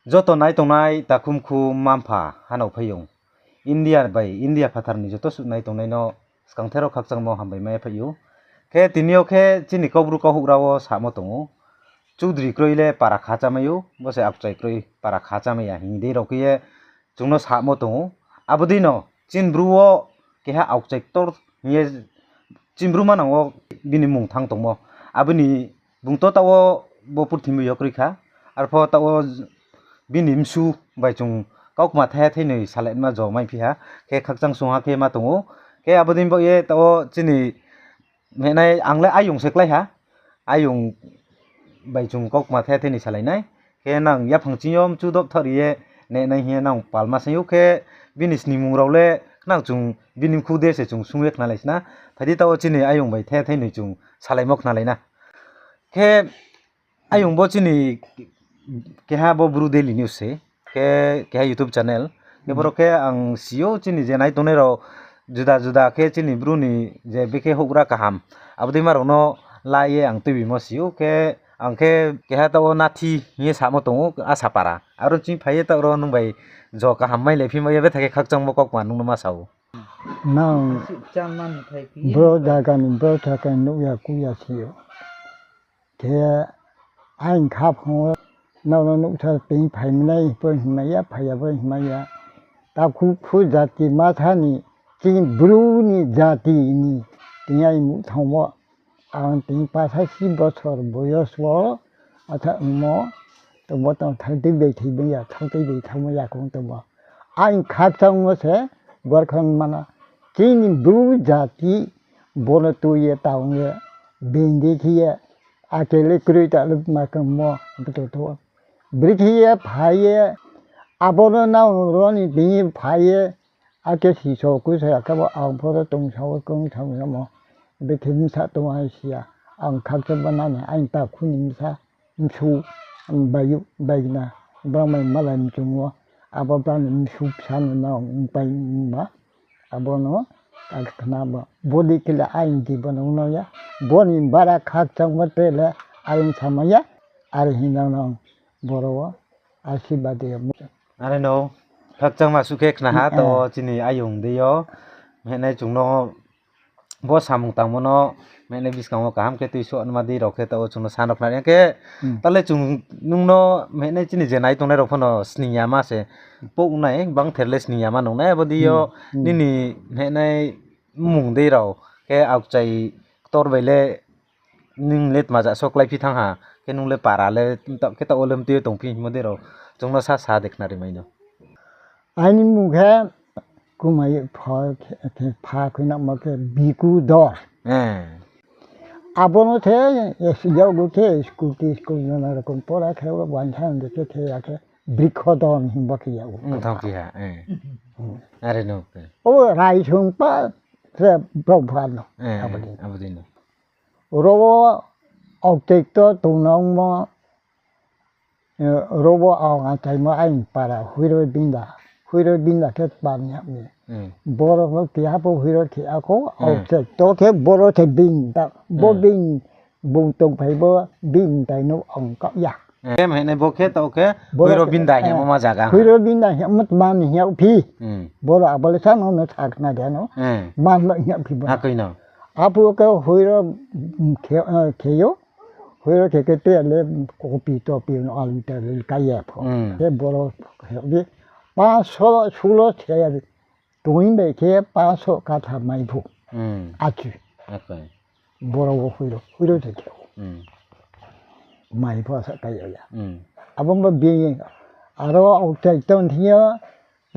joto nai tongnai takum khu mampa hano phayung India bai India phatharni joto su nai tongnai no skangthero khakchangmo hambai mai phayu khe tinio khe chini kobru kohurao samo tongo Choudhury kroile para khachamayu bose akchai kroi para khachamaya hingdei rokiye chungno samo tongo abodino chinbruo keha akchai tor ye chimbru manango bini mung thang tongmo aboni bungto tawo bo purthimbu yokrikha arpho tawo bini msu bai chung kaukma the theinoi saletma jog mai phiha khe khakchang sungha khe ma tongo khe abodin bo ye tawo chini menai angle ayung seklai ha ayung bai chung kaukma the theinoi salainai khe nang yaphang chiyom chudop thoriye ne nai he nang palma sayu khe bini sni mungrole nang chung bini khude se chung sungek nalaisna phadi tawo chini ayung bai the theinoi chung salaimok nalaina khe ayung bo chini keha bo bru daily news se keha YouTube channel ke boro ke ang sio chini je nai tonai ro juda juda ke chini bru ni je beke hogra kaham abdi maro no laye ang tubi mo sio ke ang ke keha tawo nathi ye samo tongo asa para aro chi phaye ta ro nung bai jo kaham mai lefi mai be thake khakchang mo kok manung ma sao now bro dagan bro takan no ya kuya sio ke anh khap ho nào nó nụ thật tính phải này bên này á phải bên này ta khu khu jati mà thani chính blue ni jati ni tiếng mu thong mo ang tiếng pa sa si bosor boyoswo atha mo to mo to thang ti be thi be ya thang ti be thang mo ya kong to mo anh khát trong mo se gor khang mana chính blue jati bona tu ye tao ye bin di thi ye akele krui ta lu ma kang mo to British 파이에 아버는 나오러니 빙이 파이에 아께 시소 그래서 아까 아버도 동사고 공사고 뭐 베트민사 동아시아 안 각점만하네 아인다 군임사 임수 바유 바이나 브라마 말람 중고 아버반 임수산 나오 바이마 아버노 알크나마 보디킬 아인디 번오노야 보니 바라 각점 못텔 아인 참아야 아르히나노 Borowa asibade mo are no khakchang ma suke khna ha to chini ayung de yo menai chungno bo samung tangmono menai biskang kaham ke tuiso anma di rokhe to chungno sanok na ke tale chung nungno menai chini jenai tongnai rokhono sniya ma se pok nai bang therle sniya ma nongnai bodi yo nini menai mung de ro ke akchai tor baile ning let ma ja soklai phi thang ha ke nung le para le ke ta olem tu tong phi mo de ro chungno sa sa dekhna ri mai no ani mukhe kumai pha khina ma ke biku do abono the yau go ke school na kon pora khe wan than de ke ya ke bikhodon himba ke yau thang ki ha are no o rai chung pa se bro phan no abadi no robo object to tunong mo robo ang atay mo ay para huiro binda ket banya mi boro mo kaya po huiro ki ako object to ke boro te binda bo bin bung tong pai bo bin tai no ang ka ya em he ne bo ke to ke huiro binda he mo ma jaga huiro binda he mat man he phi boro abale san no thak na de no man lo he phi ba akoi no apu ke huiro keyo huiro ke te le kopi to pi no al te le kaya pho ke boro he pa so chulo che ya tuin be ke pa so ka tha mai phu achu akoi boro huiro te ke mai pho sa kaya ya abong ba bi aro au te ton thia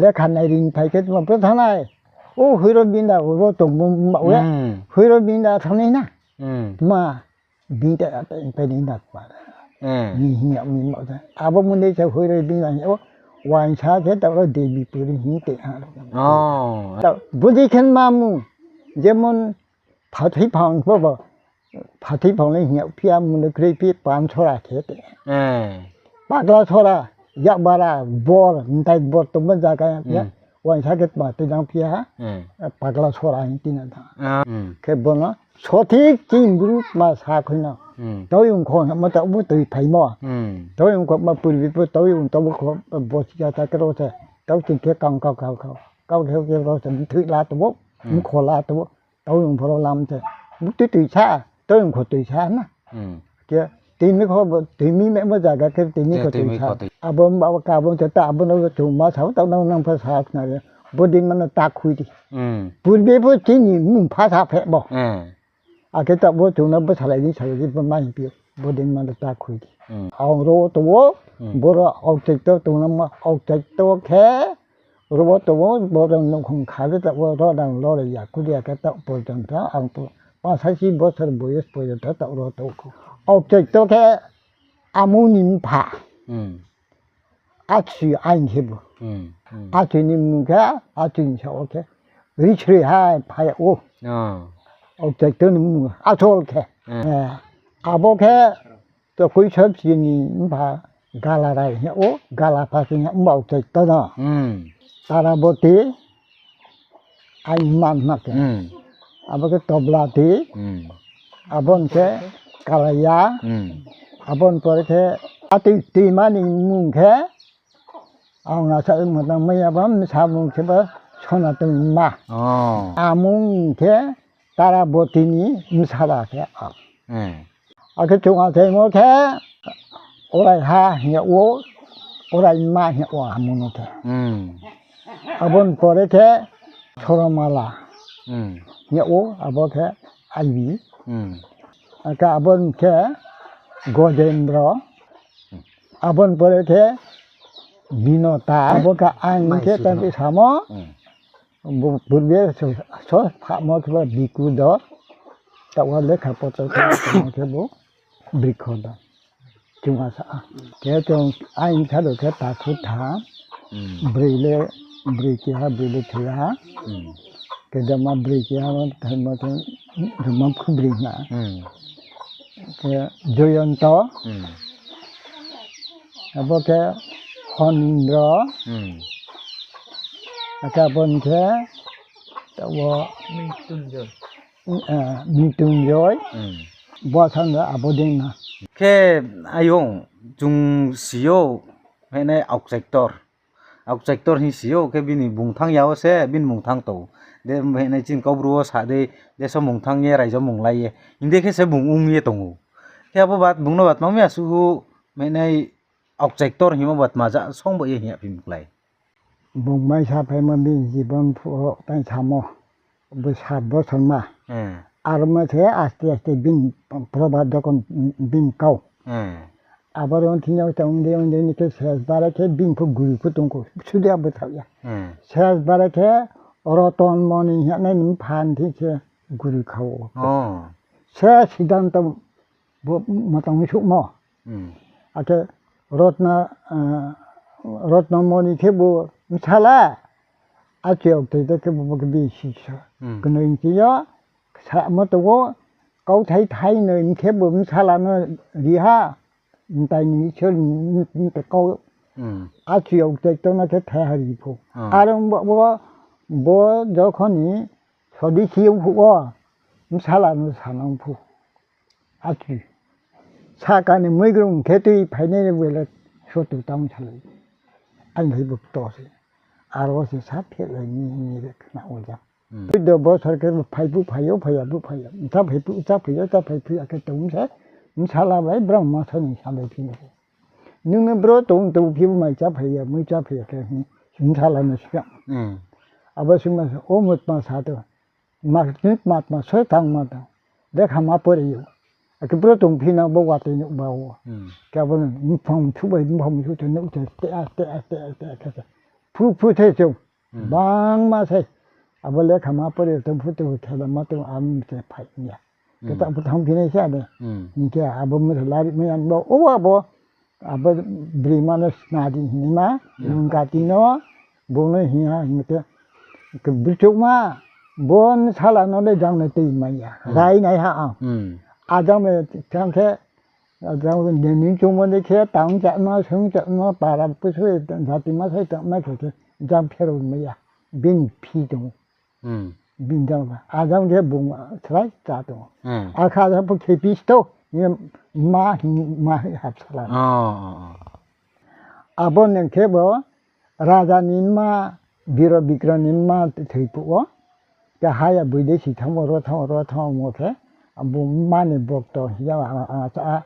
le khan nai ring phai ke ma pro thanai ô huiro binda ô tong mẫu á huiro binda thằng này nè mà binda phải đi đặt mà nhìn nhận mẫu thế à bố muốn đi chơi huiro binda nhớ hoàn sa thế tao nó để bị bự hình tệ hả tao bữa đi khen mà mu যেমন 파티 방 봐봐 파티 방에 nhậu phía muốn cái phía pan chora thế tệ bagla chora yak bara bor ntai bor tum ba cái 원 사겠 봐 대장 피야 바글라 소라인 뛰는다 그 뭐나 소티 찜부 마 사코나 도용 콘 뭐다 뭐도 파이모 도용 거마 뿌리 도용 또 뭐 보시가 다 그러서 또 진짜 깡깡깡깡 cao rồi thứ là tổ khó là tổ dùng pro làm thì mức tùy xa tôi dùng khó tùy xa nè kia tìm mới khó tìm mi mẹ mới ra cái tìm mi khó tùy xa à bơm bảo cả bơm cho ta bơm nó chủ mà sáu tao năng phải xa này bơm đi mà nó ta khui đi bơm đi bơm chỉ nhìn muốn phá tháp hết bỏ à cái tao bơm chủ nó bơm xài đi bơm mai biểu bơm đi mà nó ta khui đi ông rồi tổ bơm ông chạy tôi tụi nó mà ông chạy tôi khé rồi tôi bố rằng nó không khá được tạo ra rằng lo là giả của dia cái tạo bồi trần đó ông ba sai si bố sẽ bồi trần tạo ra tạo ông chạy tôi cái amunim pa 아치 아인 해보 아치님 그 아치 저렇게 리치리 하 파야 오 어쨌든 아저렇게 아보게 또 거의 접시니 봐 갈라라이 오 갈라파스냐 뭐 어쨌더나 따라보티 아인만 맞게 아보게 더블라티 아본게 갈라야 아본 버게 아티 티만이 뭉게 ông nào sợ một lần mấy bấm sao mùng thế bơ cho nó từng mà mùng thế ta ra bộ tin ý sao là thế cái chung ở thế mà thế ở đây ha nhà uo ở đây mà nhà uo mùng thế ở bên phố đấy thế cho nó mà là nhà uo ở bên thế ai bị cái bên thế golden bro ở bên phố đấy thế 비노타 뭐가 안게 단지 사모 뭐 분별 저 사모 그 비쿠도 타월레 카포토 그 브리코다 중화사 개정 아인 차도 개다 좋다 브레일레 브리키하 브리키하 그다마 브리키하는 달마도 좀 푸브리나 그 조연도 아버게 헌러 아까 본게 또 미tunjoy 보상도 아버딩나 ke ayong jung sio hene objector hi sio ke bini bungthang yao se bin mungthang to de hene chin kobruo sa de so mungthang ye rai jo munglai ye inde ke se bungung ye tongu ke abo bat bungno bat mamya su hene objector hi bat maja song bo ye hi pim klai bung mai sa phai ma bin ji bon phu tai chamo bu sa bo sanma arma the aste aste bin proba dokon bin kau abaron thinyau tong de ni ke ses bara ke bin phu guru phu tong ko sudia bo thau ya ses bara ke oroton moni ya na nim phan thi che guru khau se sidan tam bo ma tong su mo ake rotna moni ke bo sala achiok te ke bo ke bi shi sa kno in chi yo sa ma to go kau thai thai ne in ke bo sala no ri ha in tai ni chön ni te kau achiok te to na ke tha ri phu arom bo jokhoni sodi chi phu go sala no sanang phu achi 사간에 뭐 그런 개들이 발내는 왜 쇼도 다운 살아 안 해볼 도시 알아서 사태를 니 나오자 그도 뭐 저렇게 파이프 파요 다 파이프 아까 동세 살아봐 브라마 선이 살아 피는 능은 브로 동도 피부 많이 잡아야 뭐 잡아야 그 살아는 시간 아버지면서 오못만 사도 막 설탕 마다 내가 마 버려요 cái bữa trùng phi nó bao quát thì nó bao cái bên phòng chú bảy phòng chú nó tệ phu thế chung bang mà thế à bên lấy khám áp rồi tôi phu tôi theo mà tôi ăn sẽ phải nhỉ cái tạo phu thông phi này sao đây như cái à bên mình lại mấy anh bảo ô à bên bìm nó nà đi như mà nung cá tí nó bông nó hiền như cái bữa chung mà bông salad nó để trong này tìm mày à gai này hả 아담에 참새 아담은 내년 중원에 개 땅자 뭐 성자 뭐 바람 부수에 다티 마서 딱 맞춰서 잠 패로 뭐야 bin pidong bin dong adam ke bung trai ta to akha da bu ke pisto ni ma hap sala abon nen ke bo raja ninma biro bikra ninma thei pu o ka haya buide si thamoro thamo ke abu mane bok to ya a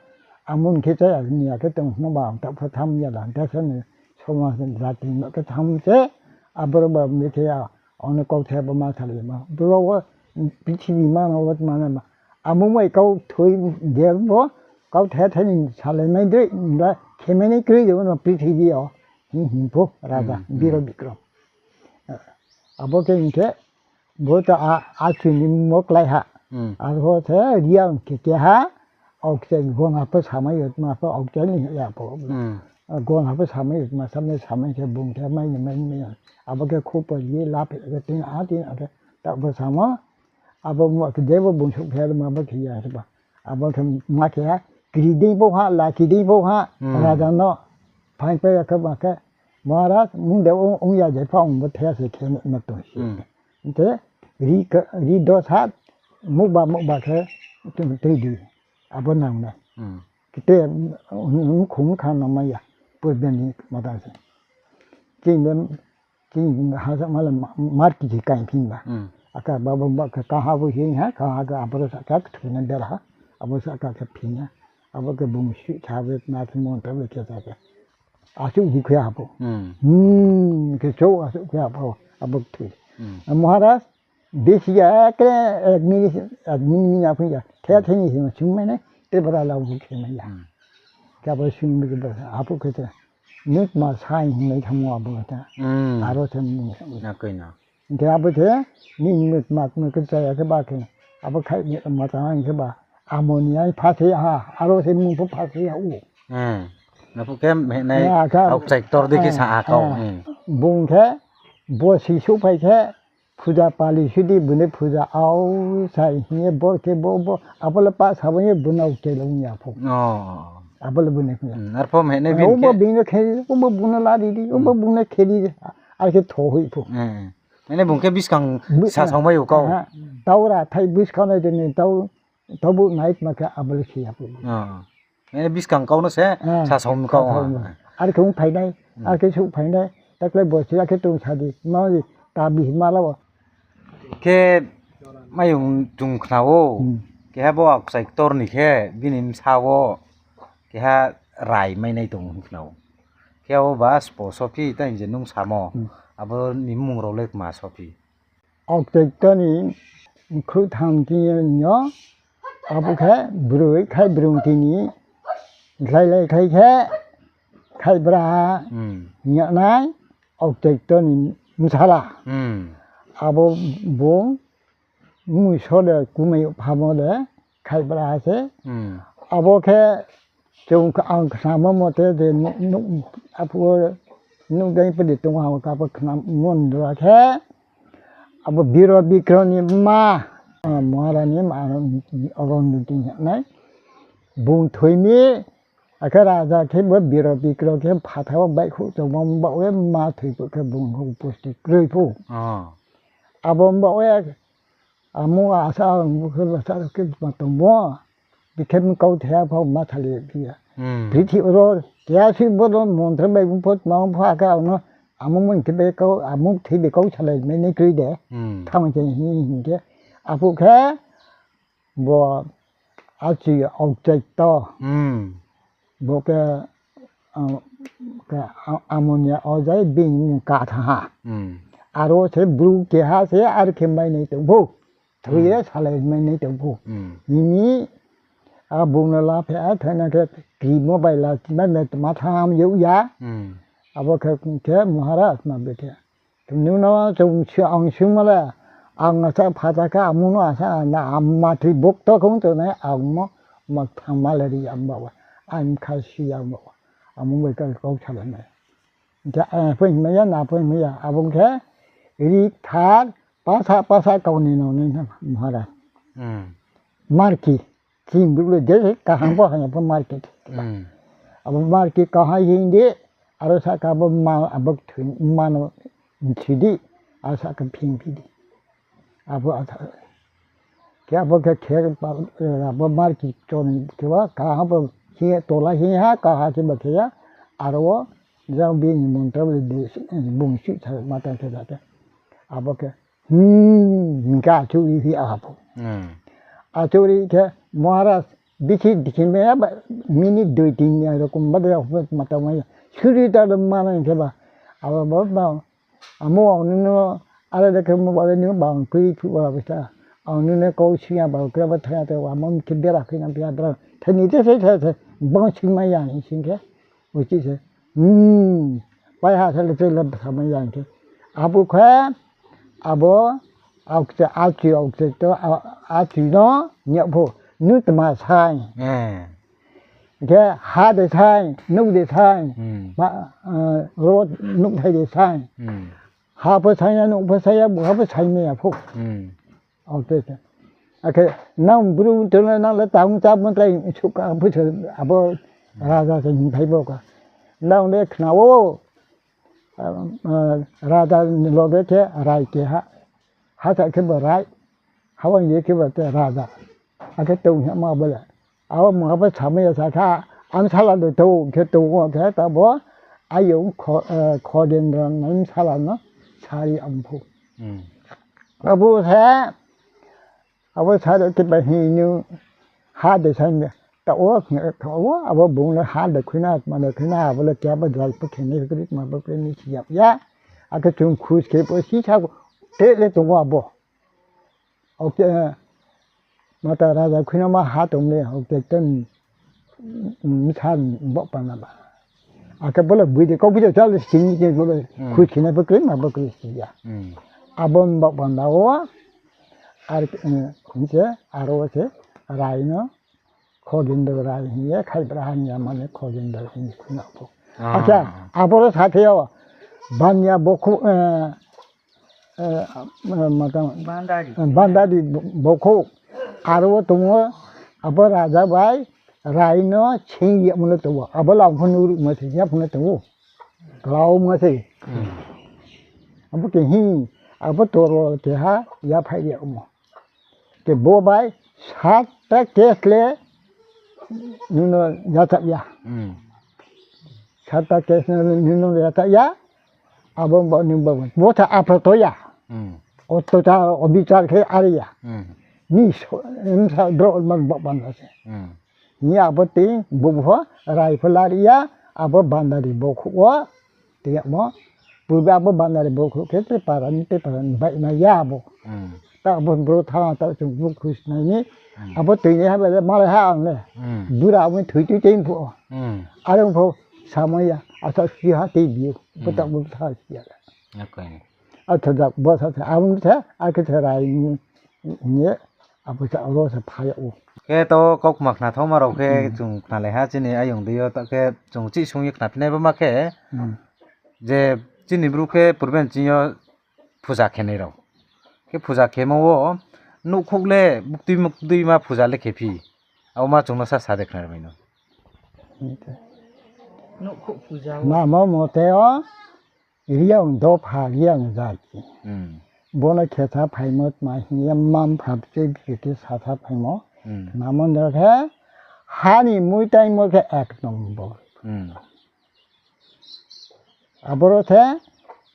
amun ke cha ni ya ke tong no ba ta pha tham ya la ta san soma jati no ke tham se abro ba me ke ya on ko the ba ma thali ma bro wa pithimi ma no wat ma na amun mai kau thui de bo kau the the ni sale mai de da khemeni kri de no pithimi yo hin pho raja biro bikram abo ke inte bo ta a chini mok lai ha a ho the riang ke ha ok se gona pa samai ma pa ok chen ni ya po gona pa samai ma samne samai ke bung the mai ni mai abo ke khu pa ye la pe ke tin a tin a ta pa sama abo mo ke de bo bung su phe ma ba ki ya ba abo ke ma ke ha kri de bo ha la ki de bo ha ra da no phai pe ka ba ke महाराज मुंडे उंया जे फाउं बथे से खे न तो ते री दो सात मुबा के तुम ते दी अब नाम ने किते खुम खान न मया पर बेनी मदा से किन हा सा माल मार्केट की काई फिन बा आका बाबा का हा वो ही है का का अब सा का थुन दर हा अब सा का फिन अब के बुम सी छावे ना मो तब के सा के आसु दिखया हापो के चो आसु के हापो अब थु महाराज देसिया के आदमी ना फैया थे थे नि सिम मैंने ते बरा लाउ के मैया क्या बस सिम के बस हापो के ते निक मा साइ नै थमो अब ta आरो थे ना कइना के अब थे नि निक मा के जाया के बा के अब खाइ मा ता के बा अमोनिया फासे हा आरो थे मु फासे हा उ नाพวกแกในเอาใส่ตอร์ดิกิสาเขาบุงแค่บัวสีสุไปแค่พูดาปาลีสุดีบุญพูดาเอาใส่เงี้ยบัวแค่บัวอัปละป้าสาวเนี่ยบุญเอาเจริญยาพงอัปละบุญเนี่ยนั่นพอเห็นในวินโอ้บินก็แค่โอ้บุญลาดีดีโอ้บุญเนี่ยแค่ดีอะไรแค่โถหุยพงในบุญแค่บิสกังสาสองไม่อยู่ก็เต่าละไทยบิสกังในเดือนนี้เต่าบุญไหนมาแค่อัปละชีพงในบิสกังเขาเนาะเสียสะสมเขาอะไรของภายในอะไรสุภายในแต่ก็เลยบอกสิอะไรตรงชาดีมาดิตาบีมาแล้วแค่ไม่อยู่จุงขนาวแค่บอกใส่ตอร์นี่แค่บินิมชาวแค่ไรไม่ในตรงขนาวแค่ว่าสปอร์ตพี่แต่ยังจะนุ่งสามอ่ะบ่นิมมุงเราเล็กมาสพี่ออกจากตอนนี้คือทำที่เนาะเอาไปแค่บริเวณแค่บริเวณที่นี้ใครเลยใครแค่ใครบราเนี่ยนายออกจากตัวนี้มุสลาอาบบ่มุสลากูไม่พามาเลยใครบราเสอาบแค่จงอังสามมอเตเดนุอาพวนุได้ประดิษฐ์ตรงเอากับขนามมนดราแค่อาบบิโรบิครนีมามารานีมาอารมณ์ดีเนี่ยบุญถอยมีอาคาราจะเข้มว่าบิโรบิกรเข้มผาเท้าใบคู่จะมองบอกว่ามาถือว่าแค่บุญของปุสติกเลยผู้อาบอมบอกว่าอามัวอาสาคือว่าสาคือมาตมัวบิเข้มเกาแถวพอมาทะเลพี่พิธีโรแกสิบดมนทใบบุญพดมองพาเก้าเนาะอามุมันที่ใบเก้าอามุที่ใบเก้าทะเลไม่ในกรีเดทำอย่างนี้อย่างเงี้ยอาผู้แค่บ่อาชีออกใจต่อบอกแกอามโนียเอาใจบินกาธาอารมณ์เสบลูกหาเสียอาร์เข้มไม่ในตัวผู้ถุยสลายไม่ในตัวผู้นี้อาบุญลาภะท่านก็กรีโมบายลาไม่เม็ดมาทำอยู่ยาอาบอกแค่มหาราชมาเบิดถึงนู้นว่าจงเชื่อองชุมาแล้วอังสัพพะตะกะมุนว่าซะนะอัมมาที่บุกตะคงตัวนั้นอัมมาทำมาเลยดีอัมบอกว่าอันคาชีอัมบอกว่าอัมไม่ก็เขาฉลาดไหมจะเพิ่งไม่ยานาเพิ่งไม่ยาอาบุญแค่ริทานภาษาเกาหลีโน่นนี่มหาราชมาร์กีทีมบุรุษเด็กก็หันพ่อหันพ่อมาร์กีอาบุญมาร์กีก็ให้ยิงดีอารมณ์สักอาบุญมาอาบุญถึงมาโนชีดี 아사 그 핑피디 아버 아사 걔 아버 걔 아버 말기 좀 걔와 가하버 히에 돌아 히야 가하지 뭐 걔야 알아워 장비 몬트블 뭉치 잘 맞다 걔다데 아버 걔 니가 주이 아버 아토리 걔 뭐하라 비치 디키메야 미니 두이티냐 이렇게 맞아 맞다마야 슈리다를 말하는 걔봐 아버 뭐 아무 어느 알아서 그뭐 말하는 방 그이 그거 비슷하 어느 거시야 봐 그러면 타야 돼 아무 기대라 그냥 비하더라 테니데서 방식만이야 신게 어찌세 바야살 tel 사만이야 아부 쾌 아버 아ukse 아ukse 또 아티노 녀보 누트마 사이 cái ha de sai nu de sai ba ro nu thai de sai ha pa sai ya nu pa sai ya bu ha pa sai me ya phu okay okay nam bru to na la taung cha mon tai chu ka bu che abo ra ra se ni thai bo ka nam le khna wo ra da lo de che rai ke ha sa ke ba rai ha wa ye ke ba te ra da a ke tu nya ma ba la 아 뭐 뭐 참여야 사카 안 살아도 또 개또 개다 뭐 아용 코덴런 살았나 살이 안포 아버새 아버 살을 때 바히뉴 하데 산데 또 아버 봉을 하데 그나 만에 그나 아버를 개바 잘 퍼케네 그리 뭐 그니 시야야 아까 좀 쿠스케 보시차고 대래 동화 뭐 어때 mà ra khi nó mà hát đồng này học cái tên misan bọc bằng là cái bữa là buổi thì có bây giờ cho là xin cái rồi khui khi này bữa cưới gì à bom bọc bằng đó 이제 알아서 라이너 거긴들 라이에 칼브라하냐 만에 거긴들 있구나고 아자 아버로 사태요 반야 보고 반다리 보고 아로 동어 아버 라자 바이 라이너 챙이 문을 또 아버 라분으로 뭐지 야분을 또 라오 뭐지 아버 게히 아버 도로 게하 야파이야 뭐 그 뭐바이 사타 케슬레 누노 야타야 사타 케슬레 누노 야타야 아버 뭐 님버 뭐타 아프토야 어떠자 어비자 그 아리야 ni sa dro man ba banda se ni aboti bubho rai phalaria abo bandari bokhu wa te mo buba abo bandari bokhu ke te paran bai na ya bo ta bon bro tha ta chung bu krishna ni abo te ni ha ba ma la ha ang le bura wen thui tu chen phu a rong phu samaya asa si ha te bi bu ta bu tha si ya okay a tha da bo sa am tha a ke tha rai ni 아버지 알아서 파요. 걔또 꼭막 나토마로 걔 좀 나래 하지니 아용도요 딱걔 좀 지송이 나피네 버마케 이제 진이브루케 프로벤지요 부자 캐네로 걔 부자 캐모워 누콕레 묵디마 부자레 캐피 아우마 종나사 사데크나 메노 누콕 부자 나뭐 못해요 이리용 도 파리양 자기 बोला खेता फाइमत माहिया माम फापसे बिके साथा फाइमो नामन रखे हानि मुई टाइम के एक नंबर अबरो थे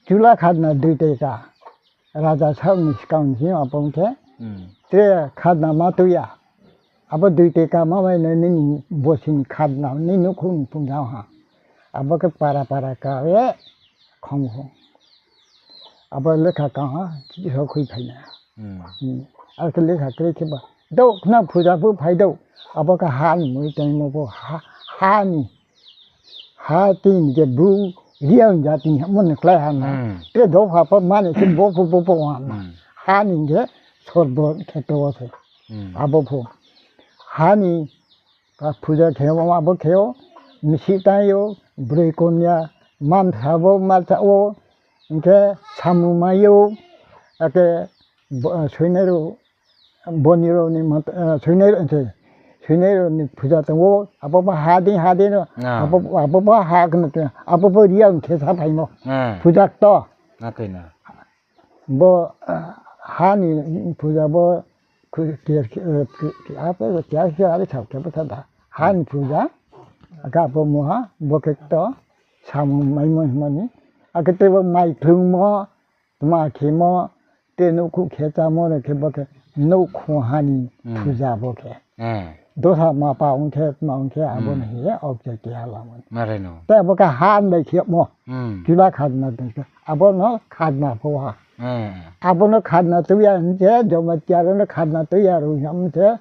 चूल्हा खादना दुईटे का राजा सब निष्काउन थी अपन के ते खादना मातुया अब दुईटे का मावे ने बोसिन खादना नि नुखुन पुंजाव हा अब के पारा का वे खम अब लेखा कहाँ जो कोई फाइना अब के लेखा करे के बा दो ना पूजा पु फाइदो अब का हानि मुई टाइम को हानि हातिन के बु रियन जाति मन क्लाय हाना ते दो फाप माने के बो हानि के छोड़ बो खेतो से अब फो हानि का पूजा खेव अब खेव मिसितायो ब्रेकोनिया मान थाबो माथाओ 이게 사무마요 이렇게 소이네로 보니로니 소이네로 이제 소이네로니 부자도 아빠가 하디는 아빠가 하그는 아빠가 리안 계산 파이모 부자도 나그나 뭐 한이 부자 뭐그 앞에서 대학생활을 잡게부터다 한 부자 아까 뭐하 뭐겠다 참 말문하니 아 그때 뭐 많이 등뭐 뭐 때놓고 계좌 뭐 이렇게 뭐게 놓고 하니 부자 보게 도사 마파운테 마운테 아버는 해 object 하려면 말해노 때 뭐가 한데 기뭐 뒤라 가나 되니까 아버는 가나 보아 아버는 가나 또야 이제 좀 자르는 가나 또야로 냠제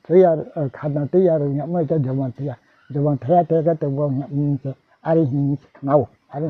또야 가나 또야로 냠뭐 좀 돼야 되겠다 뭐 이제 아리 힘이 나오 아리